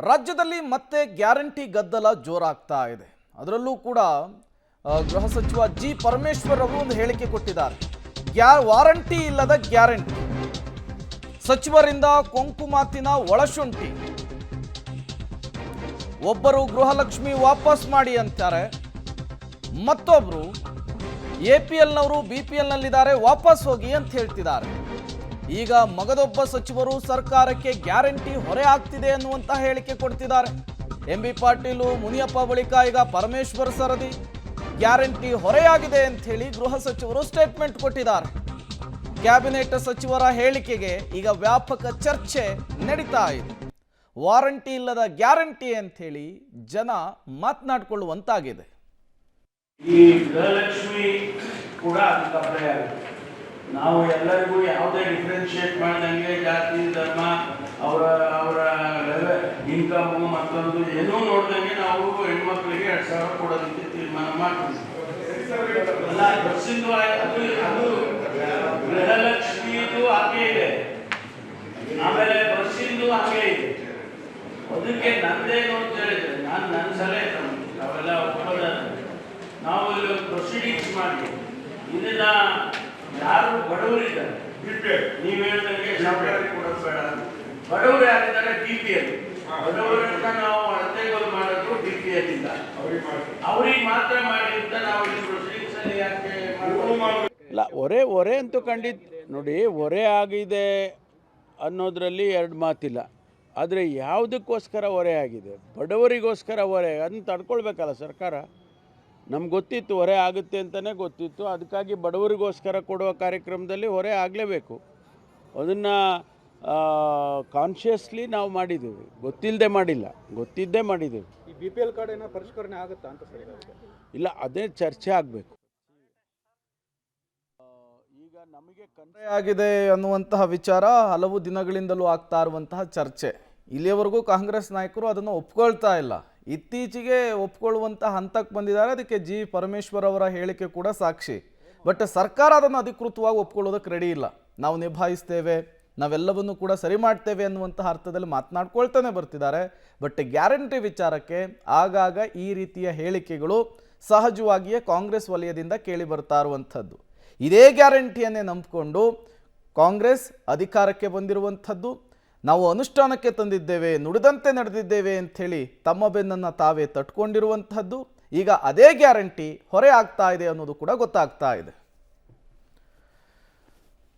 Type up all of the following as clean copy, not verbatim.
ರಾಜ್ಯದಲ್ಲಿ ಮತ್ತೆ ಗ್ಯಾರಂಟಿ ಗದ್ದಲ ಜೋರಾಗ್ತಾ ಇದೆ. ಅದರಲ್ಲೂ ಕೂಡ ಗೃಹ ಸಚಿವ ಜಿ ಪರಮೇಶ್ವರ್ ಅವರು ಒಂದು ಹೇಳಿಕೆ ಕೊಟ್ಟಿದ್ದಾರೆ. ವಾರಂಟಿ ಇಲ್ಲದ ಗ್ಯಾರಂಟಿ, ಸಚಿವರಿಂದ ಕೊಂಕು ಮಾತಿನ ಒಳಶುಂಠಿ. ಒಬ್ಬರು ಗೃಹಲಕ್ಷ್ಮಿ ವಾಪಸ್ ಮಾಡಿ ಅಂತಾರೆ, ಮತ್ತೊಬ್ರು ಎಪಿಎಲ್ನವರು ಬಿಪಿಎಲ್ನಲ್ಲಿದ್ದಾರೆ ವಾಪಸ್ ಹೋಗಿ ಅಂತ ಹೇಳ್ತಿದ್ದಾರೆ. ಈಗ ಮಗದೊಬ್ಬ ಸಚಿವರು ಸರ್ಕಾರಕ್ಕೆ ಗ್ಯಾರಂಟಿ ಹೊರೆ ಆಗ್ತಿದೆ ಅನ್ನುವಂತ ಹೇಳಿಕೆ ಕೊಡ್ತಿದ್ದಾರೆ. ಎಂಬಿ ಪಾಟೀಲು, ಮುನಿಯಪ್ಪ ಬಳಿಕ ಈಗ ಪರಮೇಶ್ವರ್ ಸರದಿ. ಗ್ಯಾರಂಟಿ ಹೊರೆಯಾಗಿದೆ ಅಂತ ಹೇಳಿ ಗೃಹ ಸಚಿವರು ಸ್ಟೇಟ್ಮೆಂಟ್ ಕೊಟ್ಟಿದ್ದಾರೆ. ಕ್ಯಾಬಿನೆಟ್ ಸಚಿವರ ಹೇಳಿಕೆಗೆ ಈಗ ವ್ಯಾಪಕ ಚರ್ಚೆ ನಡೀತಾ ಇದೆ. ವಾರಂಟಿ ಇಲ್ಲದ ಗ್ಯಾರಂಟಿ ಅಂತ ಹೇಳಿ ಜನ ಮಾತನಾಡಿಕೊಳ್ಳುವಂತಾಗಿದೆ. ಈ ಗೃಹಲಕ್ಷ್ಮಿ ಕೂಡ ಅದಕ್ಕೆ ನಾವು ಎಲ್ಲರಿಗೂ ಯಾವುದೇ ಡಿಫ್ರೆನ್ಶಿಯೇಟ್ ಮಾಡಿದಂಗೆ ಜಾತಿ ಧರ್ಮ ಅವರ ಇನ್ಕಮ್ ಮತ್ತೊಂದು ಏನೂ ನೋಡ್ದಂಗೆ ನಾವು ಹೆಣ್ಮಕ್ಳಿಗೆ 2,000 ಕೊಡೋದಕ್ಕೆ ತೀರ್ಮಾನ ಮಾಡ್ತೀವಿ. ಅದು ಗೃಹಲಕ್ಷ್ಮಿದು ಹಾಗೆ ಇದೆ, ಆಮೇಲೆ ಬಸ್ಸಿಂದು ಹಾಗೆ ಇದೆ. ಅದಕ್ಕೆ ನಂದೇನು ಅಂತ ಹೇಳಿದ್ರೆ ನನ್ನ ಸಲಹೆ ನಾವೆಲ್ಲ ಒಪ್ಪದ ನಾವು ಇಲ್ಲಿ ಪ್ರೊಸೀಡಿಂಗ್ಸ್ ಮಾಡಿ ಇದನ್ನ ಯಾರು ಬಡವರಿದ್ದಾರೆ ನೀವು ಹೇಳಿದಂಗೆ ಸರ್ಕಾರಿ ಕೊಡೋದು ಬೇಡ. ಬಡವರು ಯಾರಿದ್ದಾರೆ BPL, ಬಡವರನ್ನ ನಾವು ಅಳತೆಗೋಲು ಮಾಡೋದು BPL ಇಂದ ಅವ್ರಿಗೆ ಮಾತ್ರ ಮಾಡಿ ಅಂತ ನಾವು ಇಲ್ಲಿ ಪ್ರೊಸೀಡಿಂಗ್ಸ್ ಅಲ್ಲಿ ಯಾಕೆ ಇಲ್ಲ. ಹೊರೆ ಅಂತೂ ಖಂಡಿತ ನೋಡಿ, ಹೊರೆ ಆಗಿದೆ ಅನ್ನೋದರಲ್ಲಿ ಎರಡು ಮಾತಿಲ್ಲ. ಆದರೆ ಯಾವುದಕ್ಕೋಸ್ಕರ ಹೊರೆ ಆಗಿದೆ, ಬಡವರಿಗೋಸ್ಕರ ಹೊರೆ, ಅದನ್ನು ತಡ್ಕೊಳ್ಬೇಕಲ್ಲ ಸರ್ಕಾರ. ನಮ್ಗೆ ಗೊತ್ತಿತ್ತು ಹೊರೆ ಆಗುತ್ತೆ ಅಂತಲೇ ಗೊತ್ತಿತ್ತು, ಅದಕ್ಕಾಗಿ ಬಡವರಿಗೋಸ್ಕರ ಕೊಡುವ ಕಾರ್ಯಕ್ರಮದಲ್ಲಿ ಹೊರೆ ಆಗಲೇಬೇಕು. ಅದನ್ನು ಕಾನ್ಷಿಯಸ್ಲಿ ನಾವು ಮಾಡಿದ್ದೀವಿ, ಗೊತ್ತಿಲ್ಲದೆ ಮಾಡಿಲ್ಲ, ಗೊತ್ತಿದ್ದೇ ಮಾಡಿದ್ದೀವಿ. ಈ BPL ಕಾರ್ಡ್ ಏನೋ ಪರಿಷ್ಕರಣೆ ಆಗುತ್ತಾ ಅಂತ ಸರ್? ಇಲ್ಲ, ಅದೇ ಚರ್ಚೆ ಆಗಬೇಕು. ಈಗ ನಮಗೆ ಹೊರೆ ಆಗಿದೆ ಅನ್ನುವಂತಹ ವಿಚಾರ ಹಲವು ದಿನಗಳಿಂದಲೂ ಆಗ್ತಾ ಇರುವಂತಹ ಚರ್ಚೆ. ಇಲ್ಲಿಯವರೆಗೂ ಕಾಂಗ್ರೆಸ್ ನಾಯಕರು ಅದನ್ನು ಒಪ್ಕೊಳ್ತಾ ಇಲ್ಲ. ಇತ್ತೀಚೆಗೆ ಒಪ್ಕೊಳ್ಳುವಂಥ ಹಂತಕ್ಕೆ ಬಂದಿದ್ದಾರೆ. ಅದಕ್ಕೆ ಜಿ ಪರಮೇಶ್ವರ್ ಅವರ ಹೇಳಿಕೆ ಕೂಡ ಸಾಕ್ಷಿ. ಬಟ್ ಸರ್ಕಾರ ಅದನ್ನು ಅಧಿಕೃತವಾಗಿ ಒಪ್ಕೊಳ್ಳೋದಕ್ಕೆ ರೆಡಿ ಇಲ್ಲ. ನಾವು ನಿಭಾಯಿಸ್ತೇವೆ, ನಾವೆಲ್ಲವನ್ನು ಕೂಡ ಸರಿ ಮಾಡ್ತೇವೆ ಅನ್ನುವಂತಹ ಅರ್ಥದಲ್ಲಿ ಮಾತನಾಡ್ಕೊಳ್ತಾನೆ ಬರ್ತಿದ್ದಾರೆ. ಬಟ್ ಗ್ಯಾರಂಟಿ ವಿಚಾರಕ್ಕೆ ಆಗಾಗ ಈ ರೀತಿಯ ಹೇಳಿಕೆಗಳು ಸಹಜವಾಗಿಯೇ ಕಾಂಗ್ರೆಸ್ ವಲಯದಿಂದ ಕೇಳಿ ಬರ್ತಾ ಇರುವಂಥದ್ದು. ಇದೇ ಗ್ಯಾರಂಟಿಯನ್ನೇ ನಂಬಿಕೊಂಡು ಕಾಂಗ್ರೆಸ್ ಅಧಿಕಾರಕ್ಕೆ ಬಂದಿರುವಂಥದ್ದು. ನಾವು ಅನುಷ್ಠಾನಕ್ಕೆ ತಂದಿದ್ದೇವೆ, ನುಡಿದಂತೆ ನಡೆದಿದ್ದೇವೆ ಅಂಥೇಳಿ ತಮ್ಮ ಬೆನ್ನನ್ನು ತಾವೇ ತಟ್ಕೊಂಡಿರುವಂಥದ್ದು. ಈಗ ಅದೇ ಗ್ಯಾರಂಟಿ ಹೊರೆ ಆಗ್ತಾ ಇದೆ ಅನ್ನೋದು ಕೂಡ ಗೊತ್ತಾಗ್ತಾ ಇದೆ.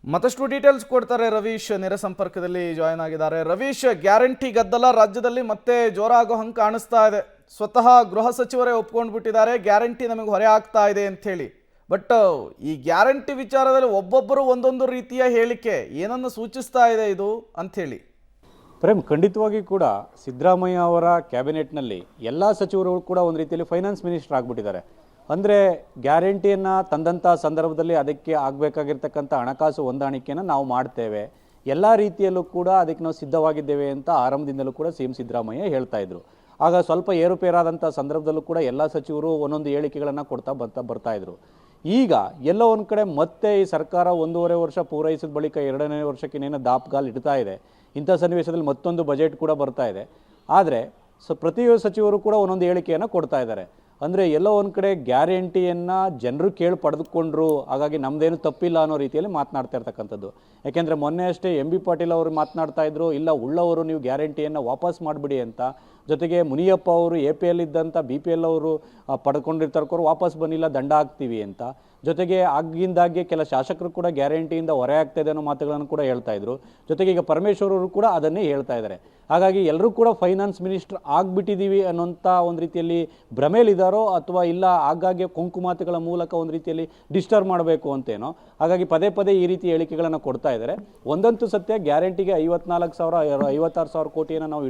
ಮತ್ತಷ್ಟು ಡೀಟೇಲ್ಸ್ ಕೊಡ್ತಾರೆ ರವೀಶ್, ನೇರ ಸಂಪರ್ಕದಲ್ಲಿ ಜಾಯ್ನ್ ಆಗಿದ್ದಾರೆ. ರವೀಶ್, ಗ್ಯಾರಂಟಿ ಗದ್ದಲ ರಾಜ್ಯದಲ್ಲಿ ಮತ್ತೆ ಜೋರಾಗೋ ಹಂಗೆ ಕಾಣಿಸ್ತಾ ಇದೆ. ಸ್ವತಃ ಗೃಹ ಸಚಿವರೇ ಒಪ್ಕೊಂಡು ಬಿಟ್ಟಿದ್ದಾರೆ ಗ್ಯಾರಂಟಿ ನಮಗೆ ಹೊರೆ ಆಗ್ತಾ ಇದೆ ಅಂಥೇಳಿ. ಬಟ್ ಈ ಗ್ಯಾರಂಟಿ ವಿಚಾರದಲ್ಲಿ ಒಬ್ಬೊಬ್ಬರು ಒಂದೊಂದು ರೀತಿಯ ಹೇಳಿಕೆ, ಏನನ್ನು ಸೂಚಿಸ್ತಾ ಇದೆ ಇದು ಅಂಥೇಳಿ? ಪ್ರೇಮ್, ಖಂಡಿತವಾಗಿ ಕೂಡ ಸಿದ್ದರಾಮಯ್ಯ ಅವರ ಕ್ಯಾಬಿನೆಟ್ನಲ್ಲಿ ಎಲ್ಲ ಸಚಿವರುಗಳು ಕೂಡ ಒಂದು ರೀತಿಯಲ್ಲಿ ಫೈನಾನ್ಸ್ ಮಿನಿಸ್ಟರ್ ಆಗಿಬಿಟ್ಟಿದ್ದಾರೆ. ಅಂದರೆ ಗ್ಯಾರಂಟಿಯನ್ನು ತಂದಂಥ ಸಂದರ್ಭದಲ್ಲಿ ಅದಕ್ಕೆ ಆಗಬೇಕಾಗಿರ್ತಕ್ಕಂಥ ಹಣಕಾಸು ಹೊಂದಾಣಿಕೆಯನ್ನು ನಾವು ಮಾಡ್ತೇವೆ, ಎಲ್ಲ ರೀತಿಯಲ್ಲೂ ಕೂಡ ಅದಕ್ಕೆ ನಾವು ಸಿದ್ಧವಾಗಿದ್ದೇವೆ ಅಂತ ಆರಂಭದಿಂದಲೂ ಕೂಡ CM ಸಿದ್ದರಾಮಯ್ಯ ಹೇಳ್ತಾ ಇದ್ರು. ಆಗ ಸ್ವಲ್ಪ ಏರುಪೇರಾದಂಥ ಸಂದರ್ಭದಲ್ಲೂ ಕೂಡ ಎಲ್ಲ ಸಚಿವರು ಒಂದೊಂದು ಹೇಳಿಕೆಗಳನ್ನು ಕೊಡ್ತಾ ಬರ್ತಾಯಿದ್ರು. ಈಗ ಎಲ್ಲ ಒಂದು ಕಡೆ ಮತ್ತೆ ಈ ಸರ್ಕಾರ 1.5 ವರ್ಷ ಪೂರೈಸಿದ ಬಳಿಕ 2ನೇ ವರ್ಷಕ್ಕೆ ಇನ್ನೇನು ದಾಪುಗಾಲು ಇಡ್ತಾ ಇದೆ. ಇಂಥ ಸನ್ನಿವೇಶದಲ್ಲಿ ಮತ್ತೊಂದು ಬಜೆಟ್ ಕೂಡ ಬರ್ತಾ ಇದೆ. ಆದರೆ ಪ್ರತಿ ಸಚಿವರು ಕೂಡ ಒಂದೊಂದು ಹೇಳಿಕೆಯನ್ನು ಕೊಡ್ತಾ ಇದ್ದಾರೆ. ಅಂದರೆ ಎಲ್ಲೋ ಒಂದು ಕಡೆ ಗ್ಯಾರಂಟಿಯನ್ನು ಜನರು ಕೇಳಿ ಪಡೆದುಕೊಂಡ್ರು, ಹಾಗಾಗಿ ನಮ್ಮದೇನು ತಪ್ಪಿಲ್ಲ ಅನ್ನೋ ರೀತಿಯಲ್ಲಿ ಮಾತನಾಡ್ತಾ ಇರ್ತಕ್ಕಂಥದ್ದು. ಯಾಕೆಂದರೆ ಮೊನ್ನೆ ಅಷ್ಟೇ MB ಪಾಟೀಲ್ ಅವರು ಮಾತನಾಡ್ತಾ ಇದ್ರು, ಇಲ್ಲ ಉಳ್ಳವರು ನೀವು ಗ್ಯಾರಂಟಿಯನ್ನು ವಾಪಸ್ ಮಾಡಿಬಿಡಿ ಅಂತ. ಜೊತೆಗೆ ಮುನಿಯಪ್ಪ ಅವರು APL ಇದ್ದಂಥ BPL ಅವರು ಪಡ್ಕೊಂಡಿರ್ತಾರವ್ರು ವಾಪಸ್ ಬಂದಿಲ್ಲ, ದಂಡ ಹಾಕ್ತೀವಿ ಅಂತ. ಜೊತೆಗೆ ಆಗಿಂದಾಗೆ ಕೆಲ ಶಾಸಕರು ಕೂಡ ಗ್ಯಾರಂಟಿಯಿಂದ ಹೊರೆ ಆಗ್ತಾ ಇದೆ ಅನ್ನೋ ಮಾತುಗಳನ್ನು ಕೂಡ ಹೇಳ್ತಾ ಇದ್ರು. ಜೊತೆಗೆ ಈಗ ಪರಮೇಶ್ವರ್ ಅವರು ಕೂಡ ಅದನ್ನೇ ಹೇಳ್ತಾ ಇದ್ದಾರೆ. ಹಾಗಾಗಿ ಎಲ್ಲರೂ ಕೂಡ ಫೈನಾನ್ಸ್ ಮಿನಿಸ್ಟರ್ ಆಗಿಬಿಟ್ಟಿದ್ದೀವಿ ಅನ್ನೋಂಥ ಒಂದು ರೀತಿಯಲ್ಲಿ ಭ್ರಮೇಲಿದ್ದಾರೋ ಅಥವಾ ಇಲ್ಲ ಆಗಾಗ್ಗೆ ಕೊಂಕು ಮಾತುಗಳ ಮೂಲಕ ಒಂದು ರೀತಿಯಲ್ಲಿ ಡಿಸ್ಟರ್ಬ್ ಮಾಡಬೇಕು ಅಂತೇನೋ. ಹಾಗಾಗಿ ಪದೇ ಪದೇ ಈ ರೀತಿ ಹೇಳಿಕೆಗಳನ್ನು ಕೊಡ್ತಾ ಇದ್ದಾರೆ. ಒಂದಂತೂ ಸತ್ಯ, ಗ್ಯಾರಂಟಿಗೆ 56,000 ಕೋಟಿಯನ್ನು ನಾವು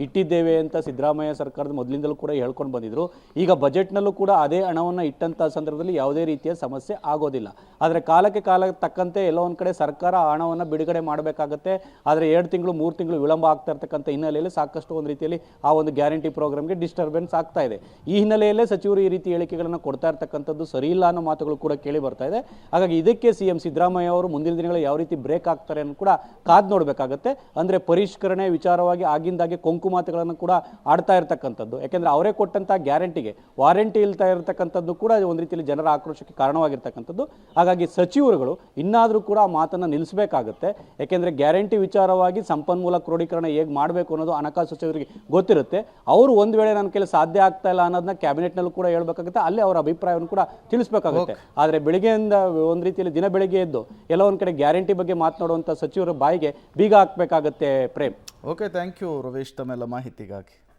ಇಟ್ಟಿದ್ದೇವೆ ಅಂತ ಸಿದ್ದರಾಮಯ್ಯ ಸರ್ಕಾರದ ಮೊದಲಿಂದಲೂ ಕೂಡ ಹೇಳ್ಕೊಂಡು ಬಂದಿದ್ರು. ಈಗ ಬಜೆಟ್ನಲ್ಲೂ ಕೂಡ ಅದೇ ಹಣವನ್ನು ಇಟ್ಟಂಥ ಸಂದರ್ಭದಲ್ಲಿ ಯಾವುದೇ ರೀತಿಯ ಸಮಸ್ಯೆ ಆಗೋದಿಲ್ಲ. ಆದರೆ ಕಾಲಕ್ಕೆ ತಕ್ಕಂತೆ ಎಲ್ಲೋ ಒಂದು ಕಡೆ ಸರ್ಕಾರ ಹಣವನ್ನು ಬಿಡುಗಡೆ ಮಾಡಬೇಕಾಗತ್ತೆ. ಆದರೆ 2 ತಿಂಗಳು 3 ತಿಂಗಳು ವಿಳಂಬ ಆಗ್ತಾ ಇರ್ತಕ್ಕಂಥ ಹಿನ್ನೆಲೆಯಲ್ಲಿ ಸಾಕಷ್ಟು ಒಂದು ರೀತಿಯಲ್ಲಿ ಆ ಒಂದು ಗ್ಯಾರಂಟಿ ಪ್ರೋಗ್ರಾಮ್ಗೆ ಡಿಸ್ಟರ್ಬೆನ್ಸ್ ಆಗ್ತಾ ಇದೆ. ಈ ಹಿನ್ನೆಲೆಯಲ್ಲೇ ಸಚಿವರು ಈ ರೀತಿ ಹೇಳಿಕೆಗಳನ್ನು ಕೊಡ್ತಾ ಇರ್ತಕ್ಕಂಥದ್ದು ಸರಿ ಇಲ್ಲ ಅನ್ನೋ ಮಾತುಗಳು ಕೂಡ ಕೇಳಿ ಬರ್ತಾ ಇದೆ. ಹಾಗಾಗಿ ಇದಕ್ಕೆ ಸಿಎಂ ಸಿದ್ದರಾಮಯ್ಯ ಅವರು ಮುಂದಿನ ದಿನಗಳಲ್ಲಿ ಯಾವ ರೀತಿ ಬ್ರೇಕ್ ಆಗ್ತಾರೆ ಅನ್ನೋ ಕೂಡ ಕಾದು ನೋಡಬೇಕಾಗುತ್ತೆ. ಅಂದರೆ ಪರಿಷ್ಕರಣೆ ವಿಚಾರವಾಗಿ ಆಗಿಂದಾಗೆ ಕೊಂಕು ಮಾತುಗಳನ್ನು ಕೂಡ ಆಡ್ತಾ ಇರ್ತಕ್ಕಂಥದ್ದು. ಯಾಕೆಂದರೆ ಅವರೇ ಕೊಟ್ಟಂಥ ಗ್ಯಾರಂಟಿಗೆ ವಾರಂಟಿ ಇಲ್ತಾ ಇರತಕ್ಕಂಥದ್ದು ಕೂಡ ಒಂದು ರೀತಿಯಲ್ಲಿ ಜನರ ಆಕ್ರೋಶಕ್ಕೆ ಕಾರಣವಾಗಿರ್ತಕ್ಕಂಥದ್ದು. ಹಾಗಾಗಿ ಸಚಿವರುಗಳು ಇನ್ನಾದರೂ ಕೂಡ ಆ ಮಾತನ್ನು ನಿಲ್ಲಿಸಬೇಕಾಗುತ್ತೆ. ಯಾಕೆಂದರೆ ಗ್ಯಾರಂಟಿ ವಿಚಾರವಾಗಿ ಸಂಪನ್ಮೂಲ ಕ್ರೋಢೀಕರಣ ಹೇಗೆ ಮಾಡಬೇಕು ಅನ್ನೋದು ಹಣಕಾಸು ಸಚಿವರಿಗೆ ಗೊತ್ತಿರುತ್ತೆ. ಅವರು ಒಂದು ವೇಳೆ ನನ್ನ ಕೈಲಿ ಸಾಧ್ಯ ಆಗ್ತಾ ಇಲ್ಲ ಅನ್ನೋದನ್ನ ಕ್ಯಾಬಿನೆಟ್ನಲ್ಲೂ ಕೂಡ ಹೇಳಬೇಕಾಗುತ್ತೆ, ಅಲ್ಲಿ ಅವರ ಅಭಿಪ್ರಾಯವನ್ನು ಕೂಡ ತಿಳಿಸಬೇಕಾಗುತ್ತೆ. ಆದರೆ ಬೆಳಿಗ್ಗೆಯಿಂದ ಒಂದು ರೀತಿಯಲ್ಲಿ ದಿನ ಬೆಳಿಗ್ಗೆ ಎದ್ದು ಎಲ್ಲ ಒಂದು ಕಡೆ ಗ್ಯಾರಂಟಿ ಬಗ್ಗೆ ಮಾತನಾಡುವಂಥ ಸಚಿವರ ಬಾಯಿಗೆ ಬೀಗ ಹಾಕಬೇಕಾಗತ್ತೆ. ಪ್ರೇಮ್. ಓಕೆ, ಥ್ಯಾಂಕ್ ಯು ರವೇಶ್ ತಮ್ಮೆಲ್ಲ ಮಾಹಿತಿಗಾಗಿ.